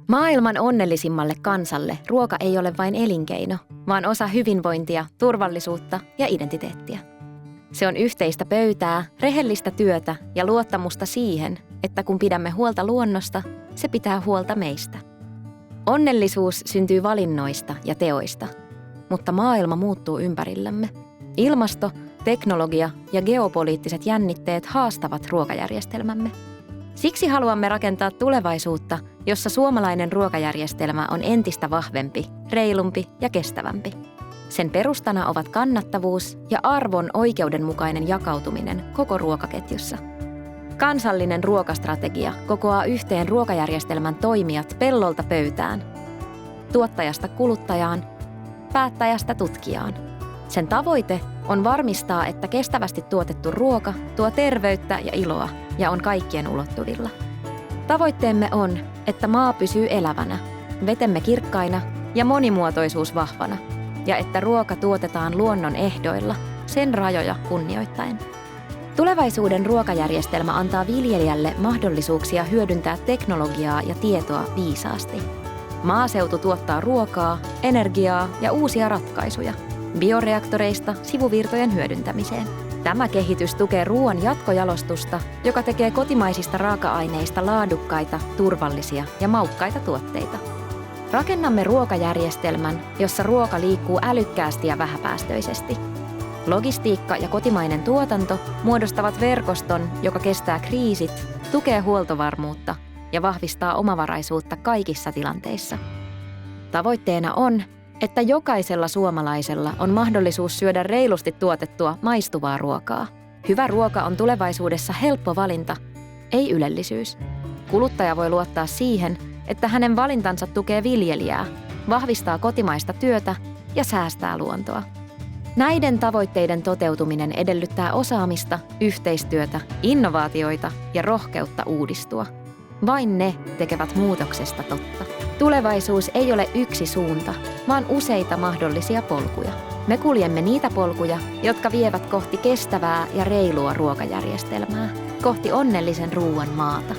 Maailman onnellisimmalle kansalle ruoka ei ole vain elinkeino, vaan osa hyvinvointia, turvallisuutta ja identiteettiä. Se on yhteistä pöytää, rehellistä työtä ja luottamusta siihen, että kun pidämme huolta luonnosta, se pitää huolta meistä. Onnellisuus syntyy valinnoista ja teoista, mutta maailma muuttuu ympärillämme. Ilmasto, teknologia ja geopoliittiset jännitteet haastavat ruokajärjestelmämme. Siksi haluamme rakentaa tulevaisuutta, jossa suomalainen ruokajärjestelmä on entistä vahvempi, reilumpi ja kestävämpi. Sen perustana ovat kannattavuus ja arvon oikeudenmukainen jakautuminen koko ruokaketjussa. Kansallinen ruokastrategia kokoaa yhteen ruokajärjestelmän toimijat pellolta pöytään, tuottajasta kuluttajaan, päättäjästä tutkijaan. Sen tavoite on varmistaa, että kestävästi tuotettu ruoka tuo terveyttä ja iloa ja on kaikkien ulottuvilla. Tavoitteemme on, että maa pysyy elävänä, vetemme kirkkaina ja monimuotoisuus vahvana, ja että ruoka tuotetaan luonnon ehdoilla, sen rajoja kunnioittaen. Tulevaisuuden ruokajärjestelmä antaa viljelijälle mahdollisuuksia hyödyntää teknologiaa ja tietoa viisaasti. Maaseutu tuottaa ruokaa, energiaa ja uusia ratkaisuja, bioreaktoreista sivuvirtojen hyödyntämiseen. Tämä kehitys tukee ruoan jatkojalostusta, joka tekee kotimaisista raaka-aineista laadukkaita, turvallisia ja maukkaita tuotteita. Rakennamme ruokajärjestelmän, jossa ruoka liikkuu älykkäästi ja vähäpäästöisesti. Logistiikka ja kotimainen tuotanto muodostavat verkoston, joka kestää kriisit, tukee huoltovarmuutta ja vahvistaa omavaraisuutta kaikissa tilanteissa. Tavoitteena on, että jokaisella suomalaisella on mahdollisuus syödä reilusti tuotettua, maistuvaa ruokaa. Hyvä ruoka on tulevaisuudessa helppo valinta, ei ylellisyys. Kuluttaja voi luottaa siihen, että hänen valintansa tukee viljelijää, vahvistaa kotimaista työtä ja säästää luontoa. Näiden tavoitteiden toteutuminen edellyttää osaamista, yhteistyötä, innovaatioita ja rohkeutta uudistua. Vain ne tekevät muutoksesta totta. Tulevaisuus ei ole yksi suunta, vaan useita mahdollisia polkuja. Me kuljemme niitä polkuja, jotka vievät kohti kestävää ja reilua ruokajärjestelmää, kohti onnellisen ruoan maata.